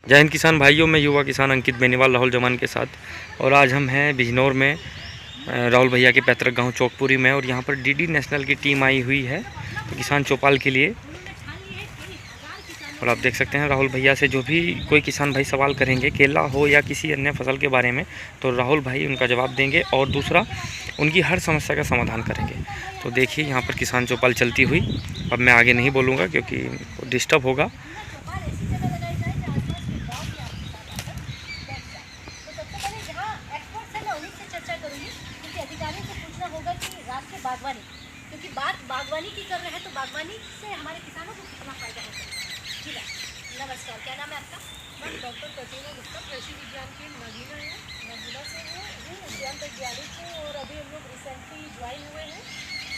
जय हिंद किसान भाइयों, मैं युवा किसान अंकित बेनीवाल राहुल जमान के साथ। और आज हम हैं बिजनौर में राहुल भैया के पैतृक गांव चौकपुरी में। और यहां पर डीडी नेशनल की टीम आई हुई है तो किसान चौपाल के लिए। और आप देख सकते हैं राहुल भैया से जो भी कोई किसान भाई सवाल करेंगे, केला हो या किसी अन्य फसल के बारे में, तो राहुल भाई उनका जवाब देंगे और दूसरा उनकी हर समस्या का समाधान करेंगे। तो देखिए यहाँ पर किसान चौपाल चलती हुई। अब मैं आगे नहीं बोलूँगा क्योंकि डिस्टर्ब होगा। बागवानी, क्योंकि बात बागवानी की कर रहे हैं तो बागवानी से हमारे किसानों को कितना फायदा हो सकता है। जी नमस्कार, क्या नाम है आपका? मैं डॉक्टर प्रतिमा गुप्ता, कृषि विज्ञान की नगीना है, नगीना से हूँ उद्यान वैज्ञानिक हूँ। और अभी हम लोग रिसेंटली ज्वाइन हुए हैं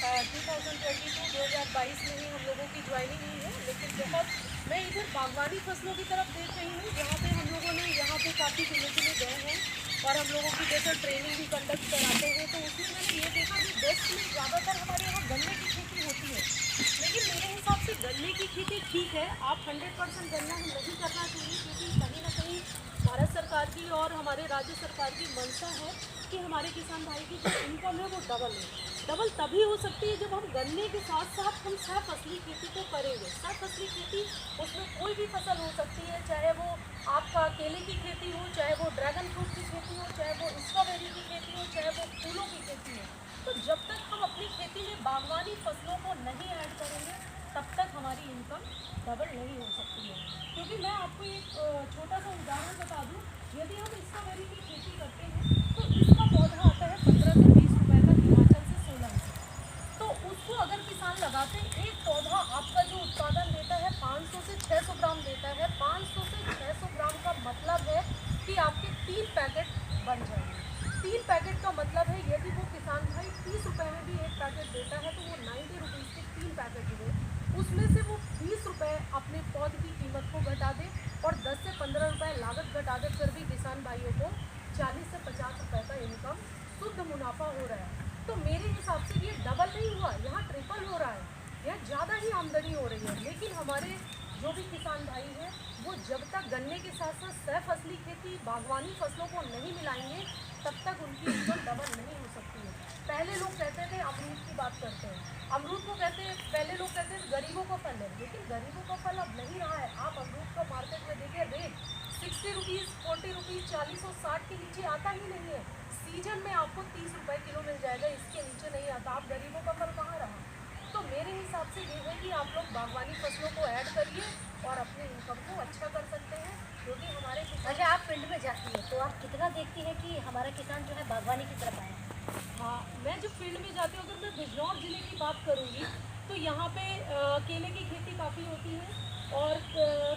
2022 में ही हम लोगों की ज्वाइनिंग हुई है। लेकिन बहुत मैं इधर बागवानी फसलों की तरफ देख रही हूँ, जहाँ पे हम लोगों ने यहाँ पे काफ़ी जिले गए हैं और हम लोगों की जैसे ट्रेनिंग भी कंडक्ट कराते हैं। तो उसमें मैंने ये देखा कि वेस्ट में ज़्यादातर हमारे यहाँ गन्ने की खेती होती है। लेकिन मेरे हिसाब से गन्ने की खेती ठीक है, आप 100% गन्ना नहीं करना चाहिए, क्योंकि कहीं ना कहीं भारत सरकार की और हमारे राज्य सरकार की मंशा है कि हमारे किसान भाई की जो इनकम है वो डबल है। डबल तभी हो सकती है जब हम गन्ने के साथ साथ हम सह फसली खेती को करेंगे। सह फसली खेती, उसमें कोई भी फसल हो सकती है, चाहे वो आपका केले की खेती हो, चाहे वो ड्रैगन फ्रूट की खेती हो, चाहे वो स्ट्रॉबेरी की खेती हो, चाहे वो फूलों की खेती हो। तो जब तक हम अपनी खेती में बागवानी फसलों को नहीं ऐड करेंगे तब तक हमारी इनकम डबल नहीं हो सकती है। क्योंकि मैं आपको एक छोटा सा उदाहरण बता दूं, यदि हम स्ट्रॉबेरी की खेती करते हैं तो इसका पौधा आता है 15 से 20 रुपए का, हिमाचल से 16 से। तो उसको अगर किसान लगाते हैं, एक पौधा आपका जो उत्पादन देता है 500 से 600 ग्राम देता है। 500 से 600 ग्राम का मतलब है कि आपके 3 पैकेट बन जाएंगे। 3 पैकेट का मतलब है यदि वो किसान भाई 30 रुपये में भी एक पैकेट देता है तो वो 90 रुपीज़ के 3 पैकेट हुए। उसमें से वो 20 रुपये अपने पौध की कीमत को घटा दे और 10 से 15 रुपये लागत घटा दे, फिर भी किसान भाइयों को 40 से 50 रुपये का इनकम शुद्ध मुनाफा हो रहा है। तो मेरे हिसाब से ये डबल नहीं हुआ, यहाँ ट्रिपल हो रहा है, यहाँ ज़्यादा ही आमदनी हो रही है। लेकिन हमारे जो भी किसान भाई हैं वो जब तक गन्ने के साथ साथ सह फसली खेती, बागवानी फसलों को नहीं मिलाएंगे तब तक उनकी इनकम डबल नहीं हो सकती है। पहले लोग कहते थे, अमरूद की बात करते हैं, अमरूद को कहते हैं, पहले लोग कहते हैं गरीबों का फल है, लेकिन गरीबों का फल अब नहीं रहा है। आप अमरूद का मार्केट में देखिए रेट 60 रुपीज़, 40 रुपीज़, 40 और 60 के नीचे आता ही नहीं है। सीजन में आपको 30 रुपये किलो मिल जाएगा, इसके नीचे नहीं आता। आप गरीबों का फल कहाँ रहा? तो मेरे हिसाब से ये है कि आप लोग बागवानी फसलों को ऐड करिए और अपने इनकम को अच्छा कर सकते हैं, क्योंकि हमारे अच्छा, आप फील्ड में जाती है तो आप कितना देखती हैं कि हमारा किसान जो है बागवानी की तरफ आए? हाँ, मैं जो फील्ड में जाती हूँ, अगर मैं बिजनौर ज़िले की बात करूँगी तो यहाँ पे केले की खेती काफ़ी होती है और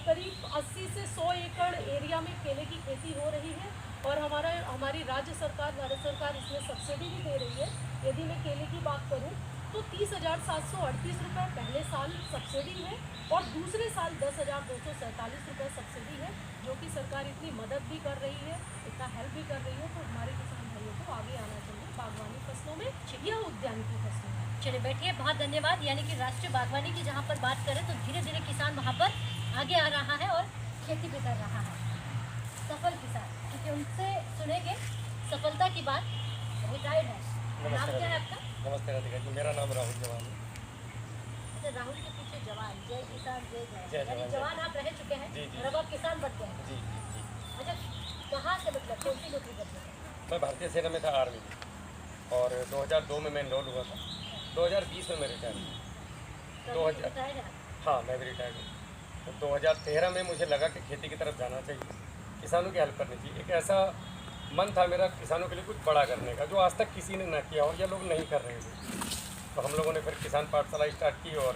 करीब 80 से 100 एकड़ एरिया में केले की खेती हो रही है। और हमारी राज्य सरकार, भारत सरकार इसमें सब्सिडी भी दे रही है। यदि मैं केले की बात करूँ तो 30,738 रुपये पहले साल सब्सिडी है और दूसरे साल 10,247 रुपये सब्सिडी है, जो कि सरकार इतनी मदद भी कर रही है, इतना हेल्प भी कर रही है। तो हमारे किसान भाइयों को आगे आना चाहिए बागवानी फसलों में या उद्यानिकी फसलों में। चलिए बैठिए, बहुत धन्यवाद। यानी कि राष्ट्रीय बागवानी की जहाँ पर बात करें तो धीरे धीरे किसान वहाँ पर आगे आ रहा है और खेती भी कर रहा है। सफल किसान, क्योंकि उनसे सुनेंगे सफलता की बात। रिटायर्ड है, नाम क्या है आपका? नमस्ते राधिका जी, मेरा नाम राहुल जवान है। अच्छा, राहुल के पीछे जवान, जय किसान जय जय जवान, यानी जवान, जवान आप रह चुके हैं जी, जी। और अब आप किसान बन गए हैं। जी जी जी। अच्छा, कहाँ से मतलब कौन सी नौकरी करते हैं? मैं भारतीय सेना में था, आर्मी में, और 2002 में मैं इनरोल हुआ था। 2020 में मैं रिटायर हुआ। तो 2000 रिटायर्ड है आप? हाँ, मैं भी रिटायर्ड हूँ। तो 2013 में मुझे लगा कि खेती की तरफ जाना चाहिए, किसानों की हेल्प करनी चाहिए। एक ऐसा मन था मेरा किसानों के लिए कुछ बड़ा करने का, जो आज तक किसी ने ना किया और ये लोग नहीं कर रहे थे। तो हम लोगों ने फिर किसान पाठशाला स्टार्ट की और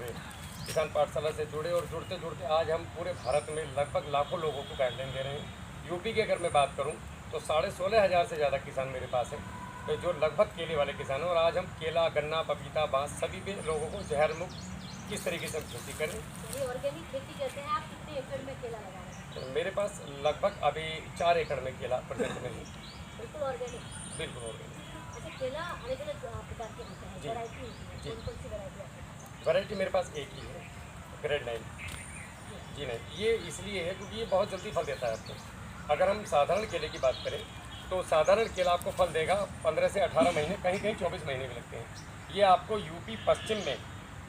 किसान पाठशाला से जुड़े, और जुड़ते जुड़ते आज हम पूरे भारत में लगभग लाखों लोगों को गाइडलाइन दे रहे हैं। यूपी की अगर मैं बात करूं तो 16,500 से ज़्यादा किसान मेरे पास हैं, तो जो लगभग केले वाले किसान हैं। और आज हम केला, गन्ना, पपीता, बाँस सभी पे लोगों को जहर मुक्त किस तरीके से हम खेती करें। ये ऑर्गेनिक खेती कहते हैं। आप कितने एकड़ में केला लगा रहे हैं? तो मेरे पास लगभग अभी 4 एकड़ में केला प्रेजेंट में है। बिल्कुल ऑर्गेनिक। बिल्कुल ऑर्गेनिक। अच्छा, केला अलग अलग प्रकार के होते हैं, जी। वैरायटी होती है, जी। कौन कौन सी वैरायटी आपके पास? वैरायटी मेरे पास एक ही है, ग्रेड 9। जी नहीं, ये इसलिए है क्योंकि ये बहुत जल्दी फल देता है आपको। अगर हम साधारण केले की बात करें तो साधारण केला आपको फल देगा 15 से 18 महीने, कहीं कहीं 24 महीने भी लगते हैं। ये आपको यूपी पश्चिम में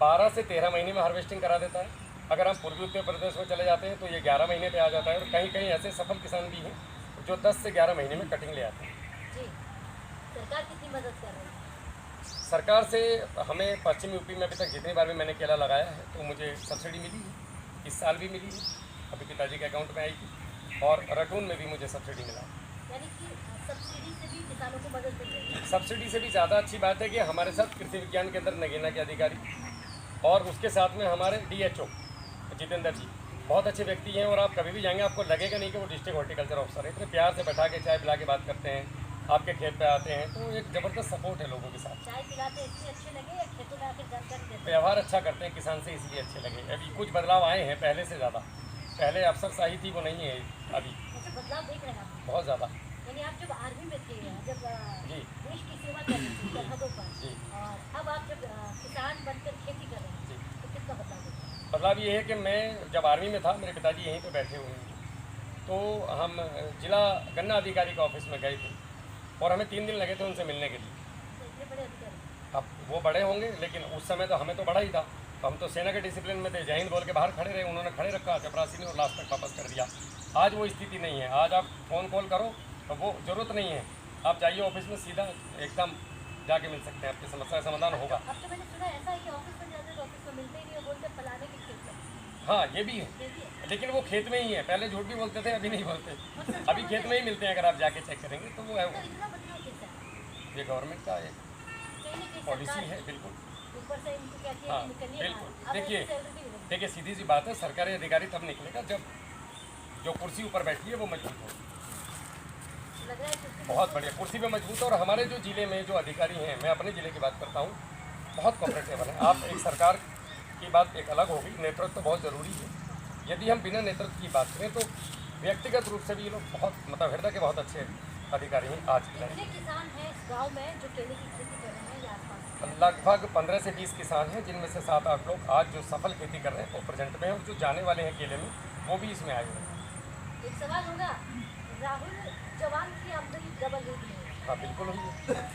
12 से 13 महीने में हार्वेस्टिंग करा देता है। अगर हम पूर्वी उत्तर प्रदेश में चले जाते हैं तो ये 11 महीने पे आ जाता है, और कहीं कहीं ऐसे सफल किसान भी हैं जो 10 से 11 महीने में कटिंग ले आते हैं। जी, सरकार कितनी मदद कर रही है? सरकार से हमें पश्चिम यूपी में अभी तक जितनी बार भी मैंने केला लगाया है तो मुझे सब्सिडी मिली है। इस साल भी मिली है, अभी पिताजी के अकाउंट में आई थी, और रटून में भी मुझे सब्सिडी मिला। यानी कि सब्सिडी से भी किसानों को मदद मिल रही है। सब्सिडी से भी ज़्यादा अच्छी बात है कि हमारे साथ कृषि विज्ञान केंद्र नगीना के अधिकारी और उसके साथ में हमारे DHO जितेंद्र जी बहुत अच्छे व्यक्ति हैं, और आप कभी भी जाएंगे आपको लगेगा नहीं कि वो डिस्ट्रिक्ट हॉर्टिकल्चर ऑफिसर है। इतने प्यार से बैठा के चाय पिला के बात करते हैं, आपके खेत पे आते हैं, तो एक ज़बरदस्त सपोर्ट है लोगों के साथ। चाय पिलाते इसलिए अच्छे लगे या खेतों में आकर जानकारी देते हैं? व्यवहार अच्छा करते हैं किसान से, इसलिए अच्छे लगे। अभी कुछ बदलाव आए हैं पहले से ज़्यादा, पहले अफसरशाही थी वो नहीं है अभी, अच्छा, बदलाव देख रहे हैं आप? बहुत ज़्यादा। यानी आप जब आर्मी में थे, जब जी देश की सेवा कर रहे थे सरहदों पर, जी और अब आप जब किसान बनकर खेती कर रहे हैं, जी। तो कितना बदलाव देखा? बदलाव ये है कि मैं जब आर्मी में था, मेरे पिताजी यहीं पे बैठे हुए हैं, तो हम जिला गन्ना अधिकारी के ऑफिस में गए थे, और हमें 3 दिन लगे थे उनसे मिलने के लिए। तो इतने बड़े अधिकारी, अब वो बड़े होंगे, लेकिन उस समय तो हमें तो बड़ा ही था, तो हम तो सेना के डिसिप्लिन में थे, जय हिंद बोल के बाहर खड़े रहे, उन्होंने खड़े रखा चपरासी ने, और लास्ट तक वापस कर दिया। आज वो स्थिति नहीं है, आज आप फ़ोन कॉल करो तो वो ज़रूरत नहीं है, आप जाइए ऑफिस में सीधा एकदम जाके मिल सकते हैं, आपकी समस्या का समाधान होगा। अब तो मैंने सुना ऐसा है कि ऑफिस में जाते तो ऑफिस में मिलते ही नहीं, बोलते फलाने के खेत में। हाँ ये भी है, ये भी है। लेकिन वो खेत में ही है, पहले झूठ भी बोलते थे, अभी नहीं बोलते, अभी खेत में ही मिलते हैं। अगर आप जाके चेक करेंगे तो वो है, तो इतना बदलाव कैसा है? ये गवर्नमेंट का एक कहीं ना कहीं पॉलिसी सरकार है। बिल्कुल ऊपर से इनको कहती है हाँ, कि निकलिए बाहर। बिल्कुल। अब देखिए, ऐसी सैलरी भी मिलेगी। देखिए सीधी सी बात है, सरकारी अधिकारी तब निकलेगा जब जो कुर्सी ऊपर बैठी है वो मजबूत हो, लग रहा है कि बहुत बढ़िया कुर्सी पे मजबूत है। और हमारे जो ज़िले में जो अधिकारी हैं, मैं अपने ज़िले की बात करता हूँ, बहुत कोऑपरेटिव है। आप एक सरकार की बात एक अलग होगी, नेतृत्व तो बहुत ज़रूरी है। यदि हम बिना नेतृत्व की बात करें तो व्यक्तिगत रूप से भी ये लोग बहुत मतलब हृदय के बहुत अच्छे अधिकारी हैं आज की तारीख कितने किसान हैं इस गांव में जो केले की खेती कर रहे हैं या आसपास? में। लगभग 15 से 20 किसान हैं, जिनमें से 7-8 लोग आज जो सफल खेती कर रहे हैं वो प्रेजेंट में हैं, और जो जाने वाले हैं केले में वो भी इसमें आए हुए हैं। एक सवाल होगा, राहुल जवान की आमदनी डबल हुई है। हाँ बिल्कुल हुई है।